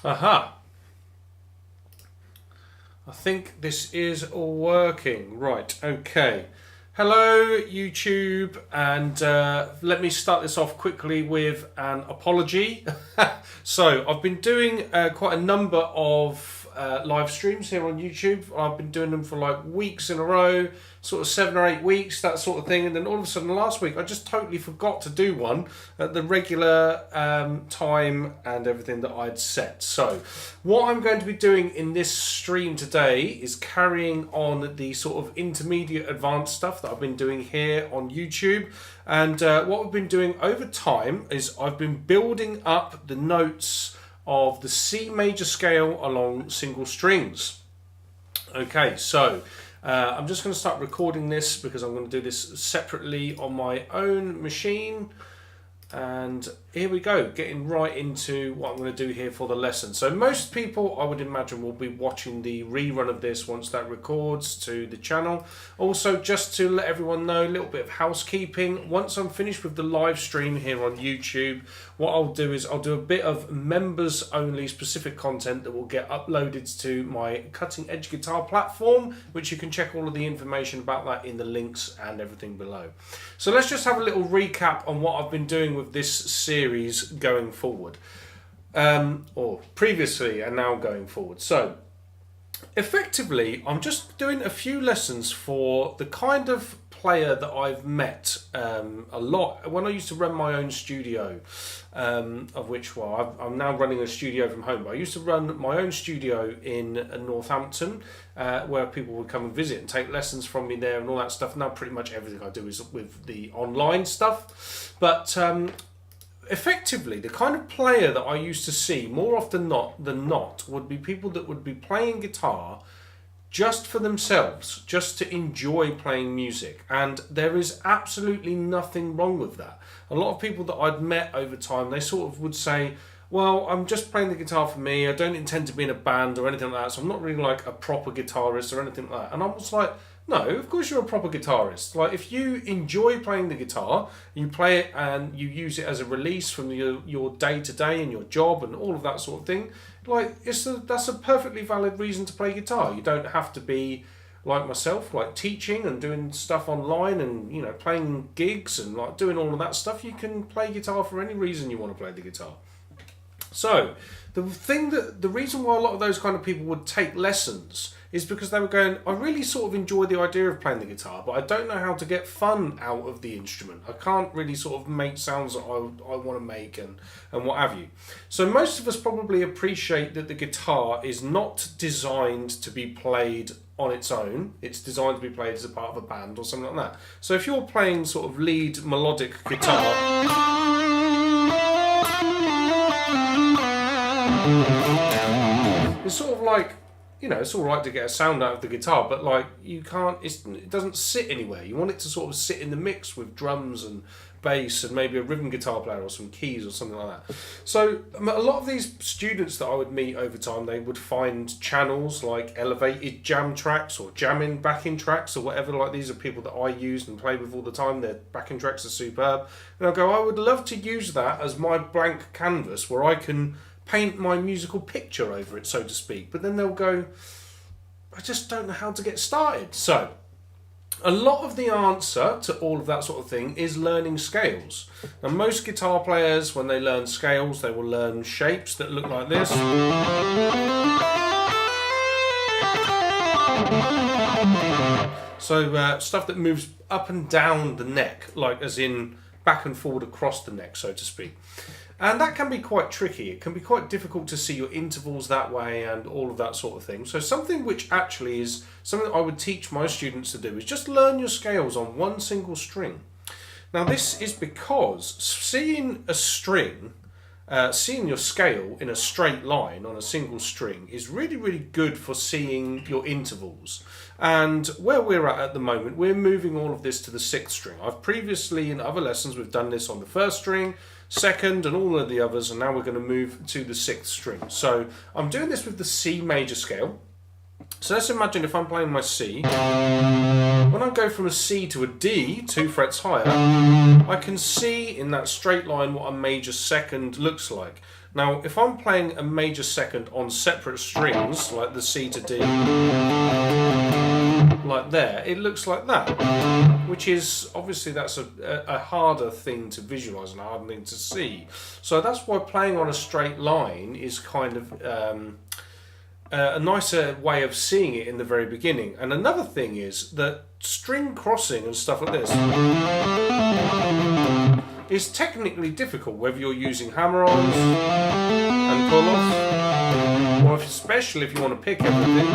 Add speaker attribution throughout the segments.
Speaker 1: Aha. I think this is working. Right, okay. Hello, YouTube, and let me start this off quickly with an apology. So, I've been doing quite a number of live streams here on YouTube. I've been doing them for like weeks in a row, sort of 7 or 8 weeks, that sort of thing. And then all of a sudden last week, I just totally forgot to do one at the regular time and everything that I'd set. So what I'm going to be doing in this stream today is carrying on the sort of intermediate advanced stuff that I've been doing here on YouTube. And what we've been doing over time is I've been building up the notes of the C major scale along single strings. Okay, so I'm just going to start recording this because I'm going to do this separately on my own machine. And here we go, getting right into what I'm going to do here for the lesson. So most people, I would imagine, will be watching the rerun of this once that records to the channel. Also, just to let everyone know, a little bit of housekeeping. Once I'm finished with the live stream here on YouTube, what I'll do is I'll do a bit of members only specific content that will get uploaded to my Cutting Edge Guitar platform, which you can check all of the information about that in the links and everything below. So let's just have a little recap on what I've been doing with this series going forward, or previously and now going forward. So effectively, I'm just doing a few lessons for the kind of player that I've met a lot when I used to run my own studio, of which, well, I'm now running a studio from home, but I used to run my own studio in Northampton, where people would come and visit and take lessons from me there and all that stuff. Now pretty much everything I do is with the online stuff, but effectively, the kind of player that I used to see more often than not would be people that would be playing guitar just for themselves, just to enjoy playing music. And there is absolutely nothing wrong with that. A lot of people that I'd met over time, they sort of would say, well, I'm just playing the guitar for me. I don't intend to be in a band or anything like that, so I'm not really like a proper guitarist or anything like that. And I was like, no, of course you're a proper guitarist. Like, if you enjoy playing the guitar, you play it and you use it as a release from your day-to-day and your job and all of that sort of thing, like, that's a perfectly valid reason to play guitar. You don't have to be like myself, like teaching and doing stuff online and, you know, playing gigs and like doing all of that stuff. You can play guitar for any reason you want to play the guitar. So the reason why a lot of those kind of people would take lessons is because they were going, I really sort of enjoy the idea of playing the guitar, but I don't know how to get fun out of the instrument. I can't really sort of make sounds that I want to make and what have you. So most of us probably appreciate that the guitar is not designed to be played on its own. It's designed to be played as a part of a band or something like that. So if you're playing sort of lead melodic guitar, it's sort of like, you know, it's all right to get a sound out of the guitar, but like you can't, it doesn't sit anywhere. You want it to sort of sit in the mix with drums and bass and maybe a rhythm guitar player or some keys or something like that. So a lot of these students that I would meet over time, they would find channels like elevated jam tracks or jamming backing tracks or whatever. Like, these are people that I use and play with all the time. Their backing tracks are superb. And I'll go, I would love to use that as my blank canvas where I can paint my musical picture over it, so to speak. But then they'll go, I just don't know how to get started. So a lot of the answer to all of that sort of thing is learning scales. Now, most guitar players, when they learn scales, they will learn shapes that look like this. So stuff that moves up and down the neck, like as in back and forward across the neck, so to speak. And that can be quite tricky. It can be quite difficult to see your intervals that way and all of that sort of thing. So something which actually is something that I would teach my students to do is just learn your scales on one single string. Now, this is because seeing a string, seeing your scale in a straight line on a single string is really, really good for seeing your intervals. And where we're at the moment, we're moving all of this to the 6th string. I've previously, in other lessons, we've done this on the 1st string, second, and all of the others, and now we're going to move to the 6th string. So I'm doing this with the C major scale. So let's imagine if I'm playing my C, when I go from a C to a D, 2 frets higher, I can see in that straight line what a major second looks like. Now, if I'm playing a major second on separate strings, like the C to D, like there, it looks like that, which is, obviously that's a harder thing to visualise and a harder thing to see. So that's why playing on a straight line is kind of a nicer way of seeing it in the very beginning. And another thing is that string crossing and stuff like this is technically difficult, whether you're using hammer-ons and pull-offs, or especially if you want to pick everything.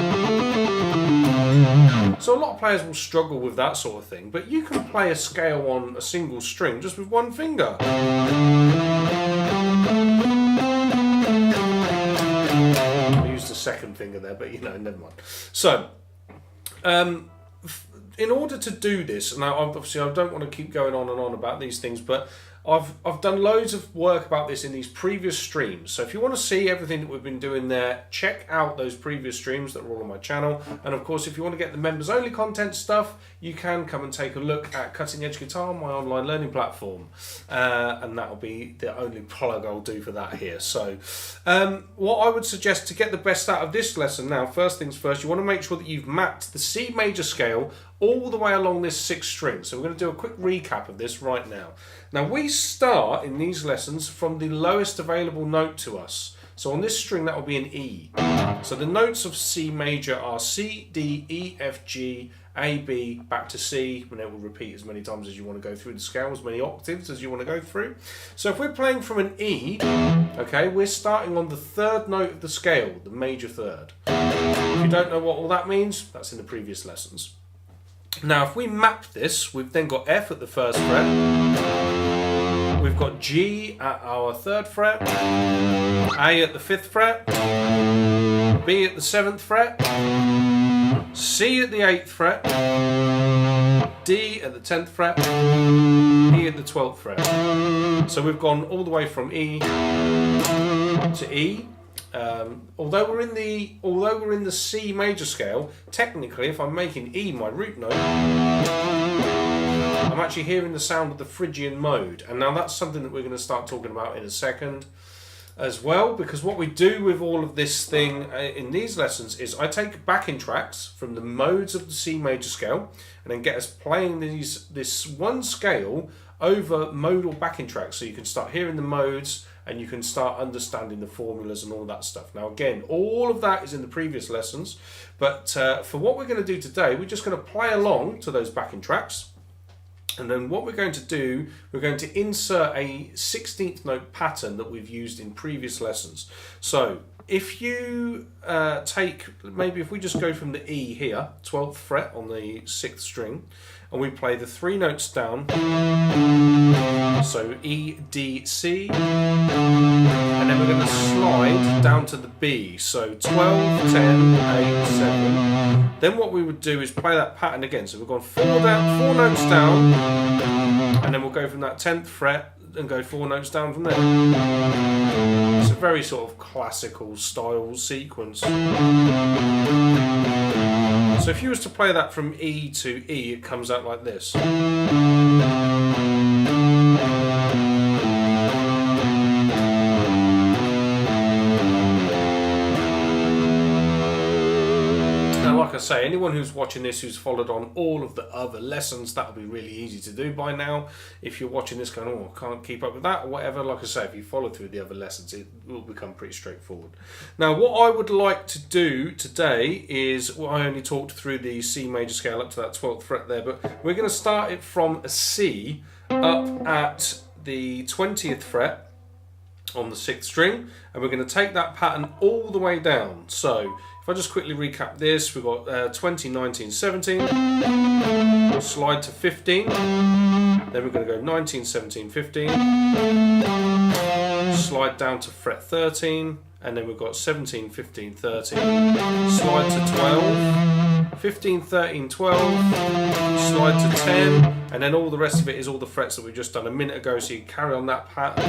Speaker 1: So a lot of players will struggle with that sort of thing, but you can play a scale on a single string just with one finger. I used the second finger there, but you know, never mind. So, in order to do this, now obviously I don't want to keep going on and on about these things, but I've done loads of work about this in these previous streams. So if you want to see everything that we've been doing there, check out those previous streams that are all on my channel. And of course, if you want to get the members only content stuff, you can come and take a look at Cutting Edge Guitar, my online learning platform. And that'll be the only plug I'll do for that here. So what I would suggest to get the best out of this lesson now, first things first, you want to make sure that you've mapped the C major scale all the way along this 6th string. So we're going to do a quick recap of this right now. Now we start in these lessons from the lowest available note to us. So on this string that will be an E. So the notes of C major are C, D, E, F, G, A, B, back to C, and it will repeat as many times as you want to go through the scale, as many octaves as you want to go through. So if we're playing from an E, okay, we're starting on the 3rd note of the scale, the major 3rd. If you don't know what all that means, that's in the previous lessons. Now, if we map this, we've then got F at the 1st fret, we've got G at our 3rd fret, A at the 5th fret, B at the 7th fret, C at the 8th fret, D at the 10th fret, E at the 12th fret. So we've gone all the way from E to E. Although we're in the C major scale, technically, if I'm making E my root note, I'm actually hearing the sound of the Phrygian mode, and now that's something that we're going to start talking about in a second as well, because what we do with all of this thing in these lessons is I take backing tracks from the modes of the C major scale and then get us playing this one scale over modal backing tracks, so you can start hearing the modes and you can start understanding the formulas and all that stuff. Now again, all of that is in the previous lessons, but for what we're going to do today, we're just going to play along to those backing tracks. And then what we're going to do, we're going to insert a 16th note pattern that we've used in previous lessons. So if you maybe if we just go from the E here, 12th fret on the 6th string, and we play the 3 notes down, so E, D, C, and then we're going to slide down to the B, so 12, 10, 8, 7. Then what we would do is play that pattern again, so we've gone 4 notes down, and then we'll go from that 10th fret and go 4 notes down from there. It's a very sort of classical style sequence. So if you was to play that from E to E, it comes out like this. Like I say, anyone who's watching this who's followed on all of the other lessons, that'll be really easy to do by now. If you're watching this going, oh, I can't keep up with that or whatever, like I say, if you follow through the other lessons, it will become pretty straightforward. Now, what I would like to do today is, well, I only talked through the C major scale up to that 12th fret there, but we're going to start it from a C up at the 20th fret on the 6th string, and we're going to take that pattern all the way down. So if I just quickly recap this, we've got 20, 19, 17, slide to 15, then we're going to go 19, 17, 15, slide down to fret 13, and then we've got 17, 15, 13, slide to 12, 15, 13, 12, slide to 10, and then all the rest of it is all the frets that we've just done a minute ago, so you carry on that pattern.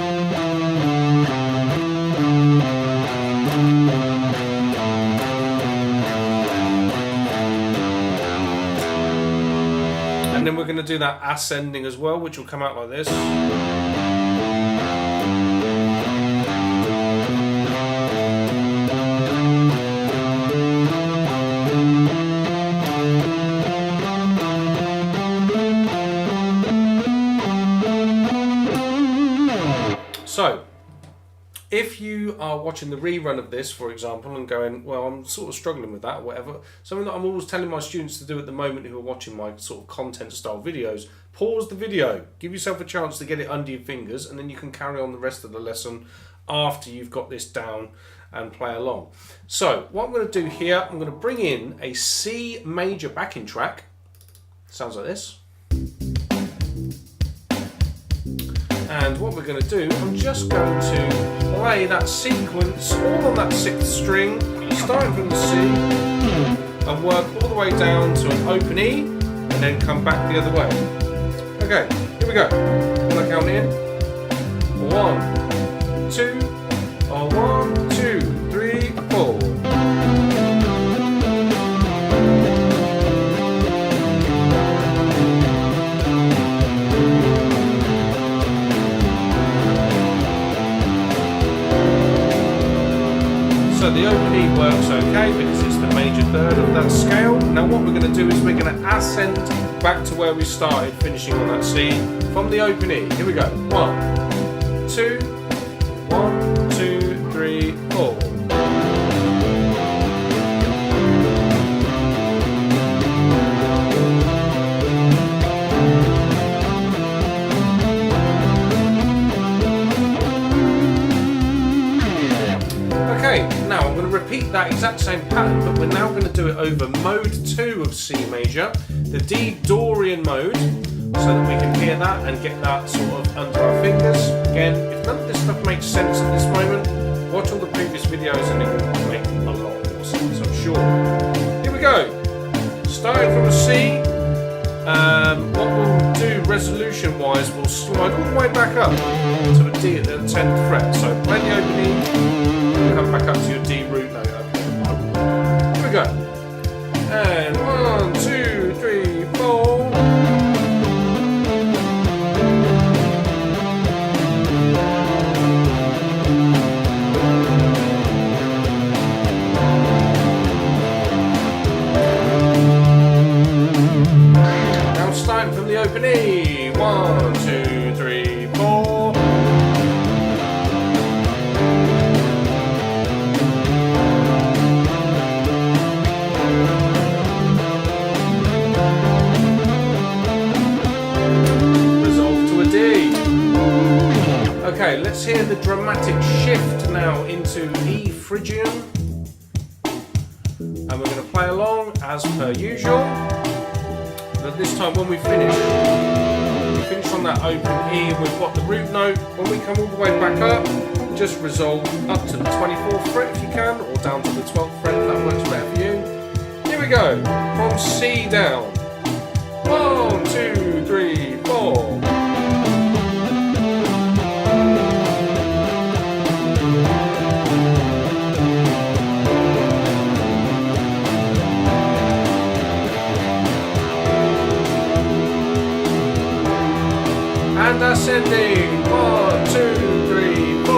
Speaker 1: And then we're going to do that ascending as well, which will come out like this. So, if you are watching the rerun of this, for example, and going, well, I'm sort of struggling with that or whatever, something that I'm always telling my students to do at the moment who are watching my sort of content style videos, pause the video, give yourself a chance to get it under your fingers, and then you can carry on the rest of the lesson after you've got this down and play along. So, what I'm going to do here, I'm going to bring in a C major backing track. Sounds like this. And what we're going to do, I'm just going to play that sequence all on that 6th string, starting from the C, and work all the way down to an open E, and then come back the other way. Okay, here we go. When I count in, 1, 2, 1, 2, 3, 4. So the open E works okay because it's the major third of that scale. Now what we're going to do is we're going to ascend back to where we started, finishing on that C from the open E. Here we go. 1, 2, 1, 2, 3, 4. Now I'm going to repeat that exact same pattern, but we're now going to do it over mode 2 of C major, the D Dorian mode, so that we can hear that and get that sort of under our fingers. Again, if none of this stuff makes sense at this moment, watch all the previous videos and it will make a lot more sense, I'm sure. Here we go. Starting from a C, what we'll do resolution wise, we'll slide all the way back up to a D at the 10th fret. So play the open E, come back up to your D root note. Here we go. And 1, 2, 3, 4. Now starting from the open E. 1, 2, 3, 4. Okay, let's hear the dramatic shift now into E Phrygian. And we're going to play along as per usual. But this time when we finish on that open E and we've got the root note, when we come all the way back up, just resolve up to the 24th fret if you can, or down to the 12th fret if that works better for you. Here we go, from C down. 1, 2, 3, 4. And ascending. 1, 2, 3, 4.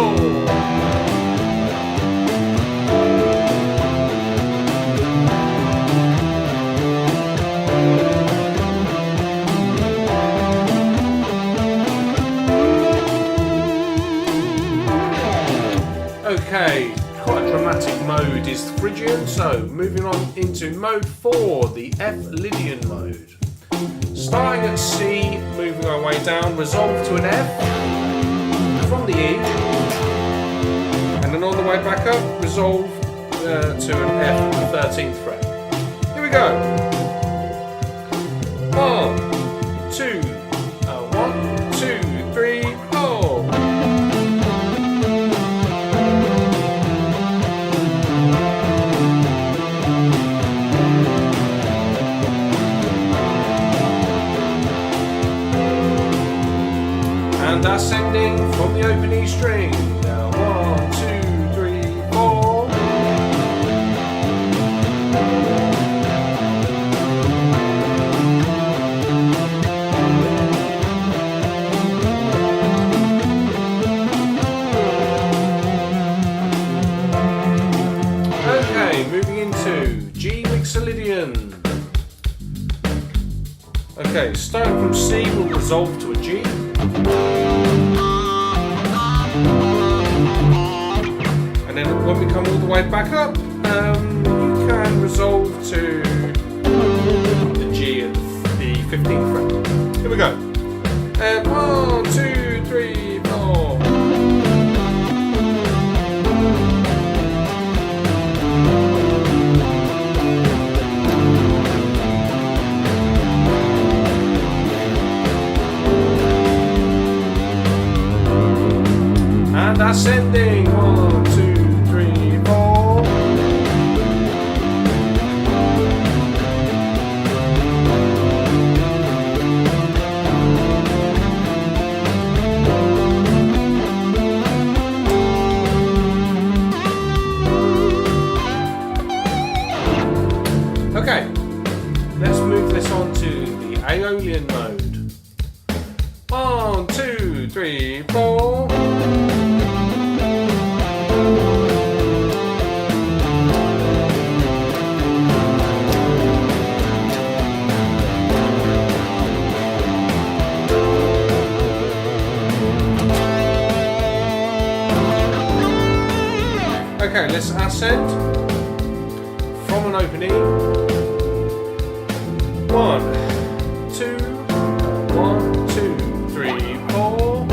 Speaker 1: Okay, quite a dramatic mode is Phrygian. So moving on into mode 4, the F Lydian mode. Starting at C, moving our way down, resolve to an F from the E, and then all the way back up, resolve to an F on the 13th fret. Here we go. 1, 2, 1, 2, 3, 4. Okay, starting from C, we'll resolve to a G. And then when we come all the way back up, you can resolve to the G at the 15th fret. Here we go. And 1, 2, 3, 4. And ascending. 1, 2, 3, 4. Okay, let's move this on to the Aeolian mode. 1, 2, 3, 4. Okay, let's ascend from an open E. 1, 2, 1, 2, 3, 4.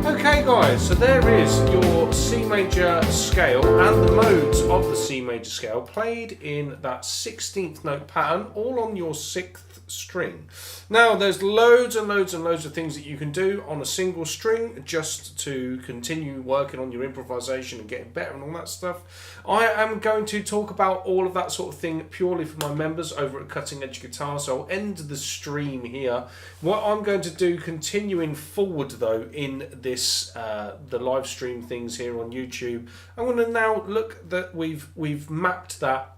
Speaker 1: Okay guys, so there is your C major scale and the modes of the C major scale played in that 16th note pattern, all on your 6th string. Now there's loads and loads and loads of things that you can do on a single string just to continue working on your improvisation and getting better and all that stuff. I am going to talk about all of that sort of thing purely for my members over at Cutting Edge Guitar, so I'll end the stream here. What I'm going to do continuing forward though in this the live stream things here on YouTube, I'm going to now look that we've mapped that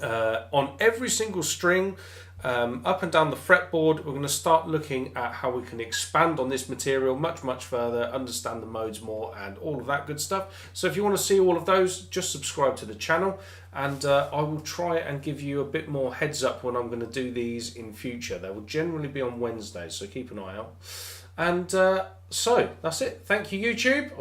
Speaker 1: on every single string up and down the fretboard. We're going to start looking at how we can expand on this material much further, understand the modes more and all of that good stuff. So if you want to see all of those, just subscribe to the channel, and I will try and give you a bit more heads up when I'm going to do these in future. They will generally be on Wednesdays, so keep an eye out. And so that's it. Thank you, YouTube.